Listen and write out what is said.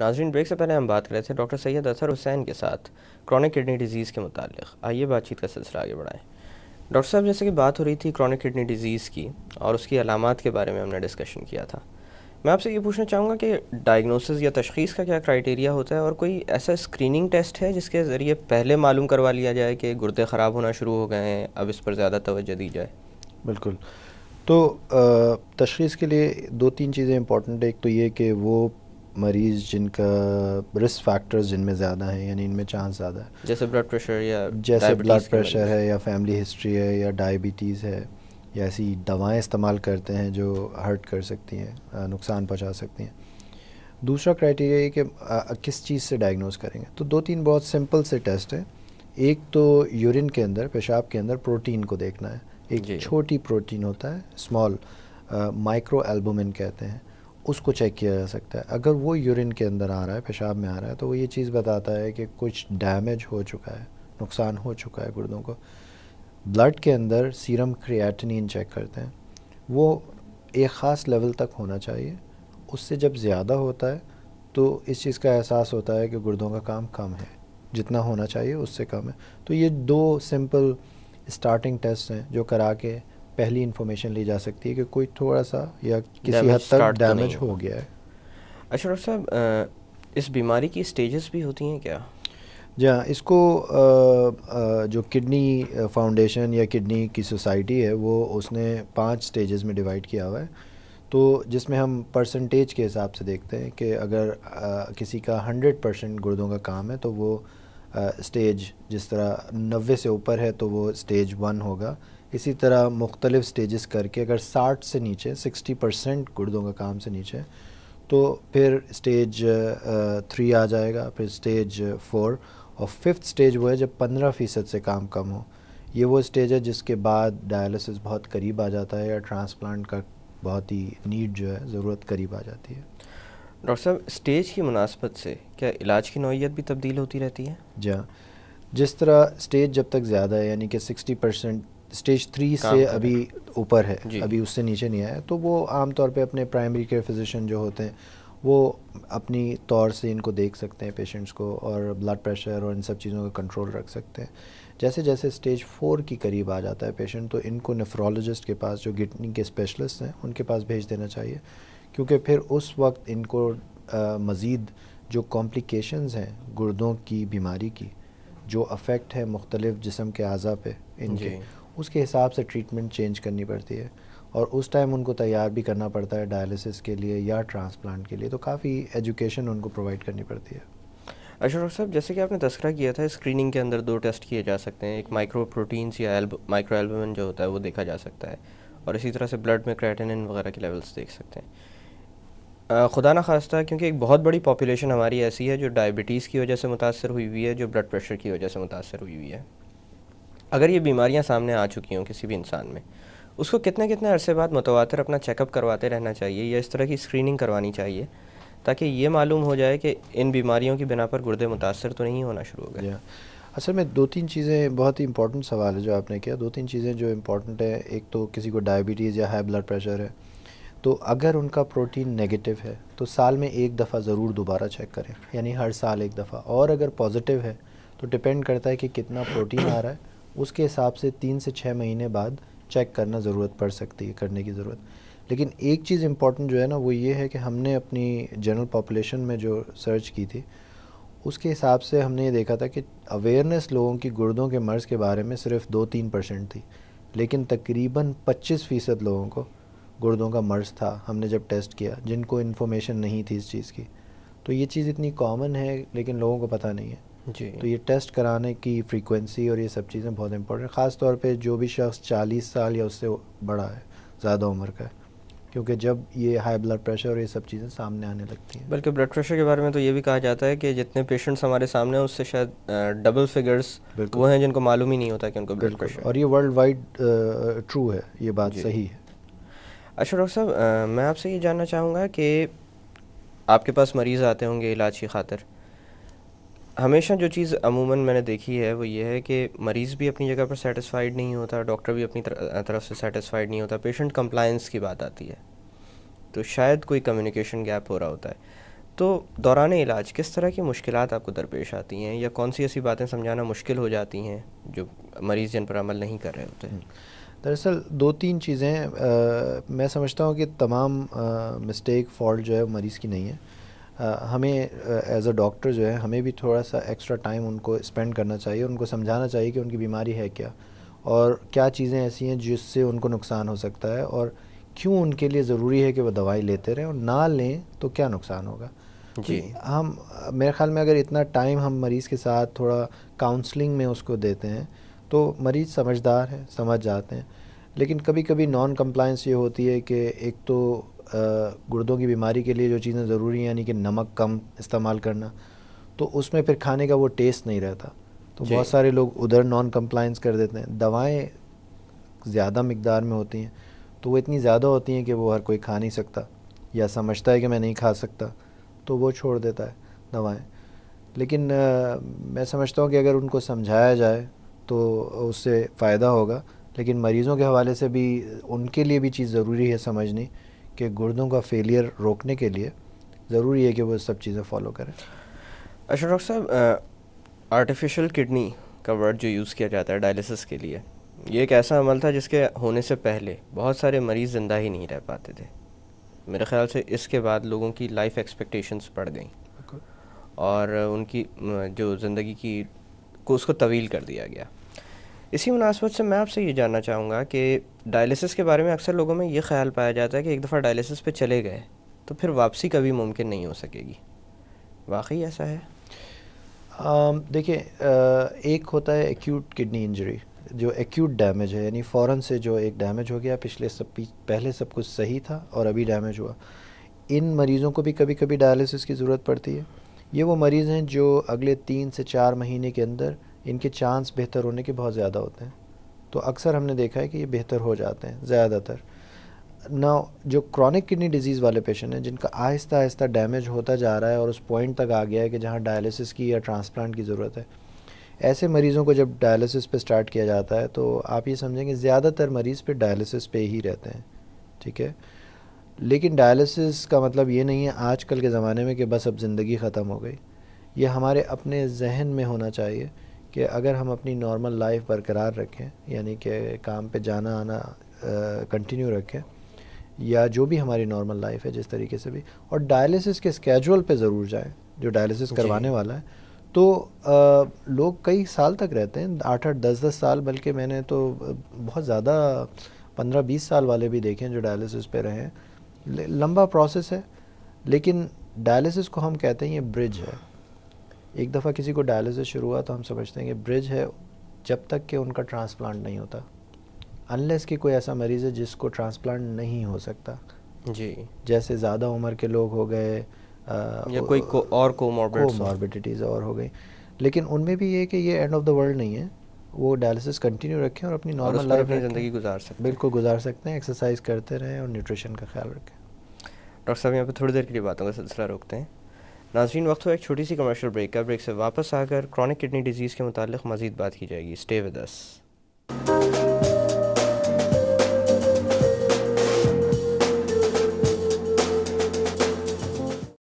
ناظرین، بریک سے پہلے ہم بات کر رہے تھے ڈاکٹر سید اطہر حسین کے ساتھ کرونک کڈنی ڈیزیز کے متعلق. آئیے بات چیت کا سلسلہ آگے بڑھائیں. ڈاکٹر صاحب، جیسے کہ بات ہو رہی تھی کرونک کڈنی ڈیزیز کی اور اس کی علامات کے بارے میں ہم نے ڈسکشن کیا تھا. میں آپ سے یہ پوچھنا چاہوں گا کہ ڈائگنوسس یا تشخیص کا کیا کرائیٹیریا ہوتا ہے، اور کوئی ایسا اسکریننگ ٹیسٹ ہے جس کے ذریعے پہلے معلوم کروا لیا جائے کہ گردے خراب ہونا شروع ہو گئے ہیں، اب اس پر زیادہ توجہ دی جائے؟ بالکل. تو تشخیص کے لیے دو تین چیزیں امپورٹنٹ ہے. ایک تو یہ کہ وہ مریض جن کا رسک فیکٹرز جن میں زیادہ ہیں، یعنی ان میں چانس زیادہ ہے، جیسے بلڈ پریشر یا جیسے بلڈ پریشر ہے یا فیملی ہسٹری ہے یا ڈائبٹیز ہے یا ایسی دوائیں استعمال کرتے ہیں جو ہرٹ کر سکتی ہیں، نقصان پہنچا سکتی ہیں. دوسرا کرائٹیریا یہ کہ کس چیز سے ڈائگنوز کریں گے. تو دو تین بہت سمپل سے ٹیسٹ ہیں. ایک تو یورین کے اندر، پیشاب کے اندر پروٹین کو دیکھنا ہے. ایک چھوٹی پروٹین ہوتا ہے، اسمال مائکرو البومن کہتے ہیں، اس کو چیک کیا جا سکتا ہے. اگر وہ یورین کے اندر آ رہا ہے، پیشاب میں آ رہا ہے، تو وہ یہ چیز بتاتا ہے کہ کچھ ڈیمیج ہو چکا ہے، نقصان ہو چکا ہے گردوں کو. بلڈ کے اندر سیرم کریاٹینین چیک کرتے ہیں، وہ ایک خاص لیول تک ہونا چاہیے. اس سے جب زیادہ ہوتا ہے تو اس چیز کا احساس ہوتا ہے کہ گردوں کا کام کم ہے، جتنا ہونا چاہیے اس سے کم ہے. تو یہ دو سمپل اسٹارٹنگ ٹیسٹ ہیں جو کرا کے پہلی انفارمیشن لی جا سکتی ہے کہ کوئی تھوڑا سا یا کسی حد تک ڈیمیج ہو گیا ہے. اچھا ڈاکٹر صاحب، اس بیماری کی سٹیجز بھی ہوتی ہیں کیا؟ جی ہاں، اس کو جو کڈنی فاؤنڈیشن یا کڈنی کی سوسائٹی ہے وہ اس نے 5 سٹیجز میں ڈیوائڈ کیا ہوا ہے. تو جس میں ہم پرسنٹیج کے حساب سے دیکھتے ہیں کہ اگر کسی کا 100% گردوں کا کام ہے تو وہ سٹیج، جس طرح 90 سے اوپر ہے تو وہ سٹیج 1 ہوگا. اسی طرح مختلف سٹیجز کر کے اگر 60 سے نیچے 60% گردوں کا کام سے نیچے تو پھر سٹیج 3 آ جائے گا، پھر سٹیج 4، اور 5th سٹیج وہ ہے جب 15% سے کام کم ہو. یہ وہ سٹیج ہے جس کے بعد ڈائلسس بہت قریب آ جاتا ہے یا ٹرانسپلانٹ کا بہت ہی نیڈ جو ہے، ضرورت قریب آ جاتی ہے. ڈاکٹر صاحب، سٹیج کی مناسبت سے کیا علاج کی نوعیت بھی تبدیل ہوتی رہتی ہے؟ جی ہاں، جس طرح سٹیج جب تک زیادہ ہے، یعنی کہ 60%، سٹیج 3 سے ابھی اوپر ہے، ابھی اس سے نیچے نہیں آیا، تو وہ عام طور پہ اپنے پرائمری کیئر فزیشین جو ہوتے ہیں وہ اپنی طور سے ان کو دیکھ سکتے ہیں پیشنٹس کو، اور بلڈ پریشر اور ان سب چیزوں کا کنٹرول رکھ سکتے ہیں. جیسے جیسے سٹیج 4 کی قریب آ جاتا ہے پیشنٹ تو ان کو نیفرولوجسٹ کے پاس، جو کڈنی کے اسپیشلسٹ ہیں، ان کے پاس بھیج دینا چاہیے، کیونکہ پھر اس وقت ان کو مزید جو کمپلیکیشنز ہیں گردوں کی بیماری کی، جو افیکٹ ہے مختلف جسم کے اعضاء پہ ان کے، اس کے حساب سے ٹریٹمنٹ چینج کرنی پڑتی ہے، اور اس ٹائم ان کو تیار بھی کرنا پڑتا ہے ڈائلسس کے لیے یا ٹرانسپلانٹ کے لیے. تو کافی ایجوکیشن ان کو پرووائڈ کرنی پڑتی ہے. اچھا ڈاکٹر صاحب، جیسے کہ آپ نے تذکرہ کیا تھا، اسکریننگ کے اندر 2 ٹیسٹ کیے جا سکتے ہیں. ایک مائکرو پروٹینز یا مائکرو البومن جو ہوتا ہے وہ دیکھا جا سکتا ہے، اور اسی طرح سے بلڈ میں کریٹینن وغیرہ کے لیولز دیکھ سکتے ہیں. خدا نہ خواستہ، کیونکہ ایک بہت بڑی پاپولیشن ہماری ایسی ہے جو ڈائبٹیز کی وجہ سے متاثر ہوئی ہوئی ہے، جو بلڈ پریشر کی وجہ سے متاثر ہوئی ہوئی ہے. اگر یہ بیماریاں سامنے آ چکی ہوں کسی بھی انسان میں، اس کو کتنے عرصے بعد متواتر اپنا چیک اپ کرواتے رہنا چاہیے یا اس طرح کی اسکریننگ کروانی چاہیے تاکہ یہ معلوم ہو جائے کہ ان بیماریوں کی بنا پر گردے متاثر تو نہیں ہونا شروع ہو گئے؟ اصل میں 2-3 چیزیں، بہت ہی امپورٹنٹ سوال ہے جو آپ نے کیا. 2-3 چیزیں جو امپورٹنٹ ہے، ایک تو کسی کو ڈائبٹیز یا ہائی بلڈ پریشر ہے تو اگر ان کا پروٹین نیگیٹو ہے تو سال میں 1 دفعہ ضرور دوبارہ چیک کریں، یعنی ہر سال 1 دفعہ. اور اگر پازیٹیو ہے تو ڈپینڈ کرتا ہے کہ کتنا پروٹین آ رہا ہے، اس کے حساب سے 3 سے 6 مہینے بعد چیک کرنا ضرورت پڑ سکتی ہے، کرنے کی ضرورت. لیکن ایک چیز امپورٹنٹ جو ہے نا وہ یہ ہے کہ ہم نے اپنی جنرل پاپولیشن میں جو سرچ کی تھی اس کے حساب سے ہم نے یہ دیکھا تھا کہ اویئرنیس لوگوں کی گردوں کے مرض کے بارے میں صرف 2-3% تھی، لیکن تقریباً 25% لوگوں کو گردوں کا مرض تھا ہم نے جب ٹیسٹ کیا، جن کو انفارمیشن نہیں تھی اس چیز کی. تو یہ چیز اتنی کامن ہے لیکن لوگوں کو پتہ نہیں ہے. تو یہ ٹیسٹ کرانے کی فریکوینسی اور یہ سب چیزیں بہت امپورٹنٹ، خاص طور پہ جو بھی شخص 40 سال یا اس سے بڑا ہے، زیادہ عمر کا ہے، کیونکہ جب یہ ہائی بلڈ پریشر اور یہ سب چیزیں سامنے آنے لگتی ہیں. بلکہ بلڈ پریشر کے بارے میں تو یہ بھی کہا جاتا ہے کہ جتنے پیشنٹس ہمارے سامنے ہیں اس سے شاید ڈبل فگرز وہ ہیں جن کو معلوم ہی نہیں ہوتا کہ ان کو بلڈ پریشر. اور یہ ورلڈ وائڈ ٹرو ہے، یہ بات صحیح ہے. اچھا ڈاکٹر صاحب، میں آپ سے یہ جاننا چاہوں گا کہ آپ کے پاس مریض آتے ہوں گے علاج کی خاطر. ہمیشہ جو چیز عموماً میں نے دیکھی ہے وہ یہ ہے کہ مریض بھی اپنی جگہ پر سیٹسفائیڈ نہیں ہوتا، ڈاکٹر بھی اپنی طرف سے سیٹسفائیڈ نہیں ہوتا، پیشنٹ کمپلائنس کی بات آتی ہے تو شاید کوئی کمیونیکیشن گیپ ہو رہا ہوتا ہے. تو دوران علاج کس طرح کی مشکلات آپ کو درپیش آتی ہیں، یا کون سی ایسی باتیں سمجھانا مشکل ہو جاتی ہیں جو مریض جن پر عمل نہیں کر رہے ہوتے ہیں؟ دراصل دو تین چیزیں میں سمجھتا ہوں کہ تمام مسٹیک فالٹ جو ہے مریض کی نہیں ہے. ہمیں ایز اے ڈاکٹر جو ہے ہمیں بھی تھوڑا سا ایکسٹرا ٹائم ان کو اسپینڈ کرنا چاہیے، ان کو سمجھانا چاہیے کہ ان کی بیماری ہے کیا، اور کیا چیزیں ایسی ہیں جس سے ان کو نقصان ہو سکتا ہے، اور کیوں ان کے لیے ضروری ہے کہ وہ دوائی لیتے رہیں، اور نہ لیں تو کیا نقصان ہوگا. جی. ہم میرے خیال میں اگر اتنا ٹائم ہم مریض کے ساتھ تھوڑا کاؤنسلنگ میں اس کو دیتے ہیں تو مریض سمجھدار ہے، سمجھ جاتے ہیں. لیکن کبھی کبھی نان کمپلائنس یہ ہوتی ہے کہ ایک تو گردوں کی بیماری کے لیے جو چیزیں ضروری ہیں، یعنی کہ نمک کم استعمال کرنا، تو اس میں پھر کھانے کا وہ ٹیسٹ نہیں رہتا، تو جی. بہت سارے لوگ ادھر نان کمپلائنس کر دیتے ہیں. دوائیں زیادہ مقدار میں ہوتی ہیں تو وہ اتنی زیادہ ہوتی ہیں کہ وہ ہر کوئی کھا نہیں سکتا، یا سمجھتا ہے کہ میں نہیں کھا سکتا تو وہ چھوڑ دیتا ہے دوائیں. لیکن میں سمجھتا ہوں کہ اگر ان کو سمجھایا جائے تو اس سے فائدہ ہوگا. لیکن مریضوں کے حوالے سے بھی ان کے لیے بھی چیز ضروری ہے سمجھنی کہ گردوں کا فیلئر روکنے کے لیے ضروری ہے کہ وہ سب چیزیں فالو کریں. اچھا ڈاکٹر صاحب، آرٹیفیشیل کڈنی کا ورڈ جو یوز کیا جاتا ہے ڈائلسس کے لیے، یہ ایک ایسا عمل تھا جس کے ہونے سے پہلے بہت سارے مریض زندہ ہی نہیں رہ پاتے تھے. میرے خیال سے اس کے بعد لوگوں کی لائف ایکسپیکٹیشنز بڑھ گئیں اور ان کی جو زندگی کی کو اس کو طویل کر دیا گیا. اسی مناسبت سے میں آپ سے یہ جاننا چاہوں گا کہ ڈائلسس کے بارے میں اکثر لوگوں میں یہ خیال پایا جاتا ہے کہ ایک دفعہ ڈائلسس پہ چلے گئے تو پھر واپسی کبھی ممکن نہیں ہو سکے گی. واقعی ایسا ہے؟ دیکھیں، ایک ہوتا ہے ایکیوٹ کڈنی انجری، جو ایکیوٹ ڈیمیج ہے، یعنی فوراً سے جو ایک ڈیمیج ہو گیا، پہلے سب کچھ صحیح تھا اور ابھی ڈیمیج ہوا. ان مریضوں کو بھی کبھی کبھی ڈائلسس کی ضرورت پڑتی ہے. یہ وہ مریض ہیں جو اگلے 3 سے 4 مہینے کے اندر ان کے چانس بہتر ہونے کے بہت زیادہ ہوتے ہیں، تو اکثر ہم نے دیکھا ہے کہ یہ بہتر ہو جاتے ہیں زیادہ تر. جو کرونک کڈنی ڈیزیز والے پیشنٹ ہیں جن کا آہستہ آہستہ ڈیمیج ہوتا جا رہا ہے اور اس پوائنٹ تک آ گیا ہے کہ جہاں ڈائلسس کی یا ٹرانسپلانٹ کی ضرورت ہے، ایسے مریضوں کو جب ڈائلسس پہ سٹارٹ کیا جاتا ہے تو آپ یہ سمجھیں کہ زیادہ تر مریض پہ ڈائلسس پہ ہی رہتے ہیں. ٹھیک ہے، لیکن ڈائلسس کا مطلب یہ نہیں ہے آج کل کے زمانے میں کہ بس اب زندگی ختم ہو گئی. یہ ہمارے اپنے ذہن میں ہونا چاہیے کہ اگر ہم اپنی نارمل لائف برقرار رکھیں، یعنی کہ کام پہ جانا آنا کنٹینیو رکھیں، یا جو بھی ہماری نارمل لائف ہے جس طریقے سے بھی، اور ڈائلسس کے اسکیجول پہ ضرور جائیں جو ڈائلسس کروانے والا ہے. تو لوگ کئی سال تک رہتے ہیں، 8-8 10-10 سال، بلکہ میں نے تو بہت زیادہ 15-20 سال والے بھی دیکھے ہیں جو ڈائلسس پہ رہے ہیں. لمبا پروسیس ہے، لیکن ڈائلسس کو ہم کہتے ہیں یہ برج ہے. ایک دفعہ کسی کو ڈائلسس شروع ہوا تو ہم سمجھتے ہیں کہ برج ہے جب تک کہ ان کا ٹرانسپلانٹ نہیں ہوتا، انلیس کہ کوئی ایسا مریض ہے جس کو ٹرانسپلانٹ نہیں ہو سکتا. جی. جیسے زیادہ عمر کے لوگ ہو گئے یا کوئی اور کوماربڈیٹیز اور ہو گئی. لیکن ان میں بھی یہ کہ یہ اینڈ آف دا ورلڈ نہیں ہے، وہ ڈائلسس کنٹینیو رکھیں اور اپنی نارمل لائف اپنی زندگی گزار سکتے ہیں. بالکل گزار سکتے ہیں. ایکسرسائز کرتے رہیں اور نیوٹریشن کا خیال رکھیں. ڈاکٹر صاحب یہاں پہ تھوڑی دیر کے لیے باتوں کا سلسلہ روکتے ہیں. ناظرین، وقت ہو ایک چھوٹی سی کمرشل بریک کا. بریک سے واپس آ کر کرونک کڈنی ڈیزیز کے متعلق مزید بات کی جائے گی. Stay with us.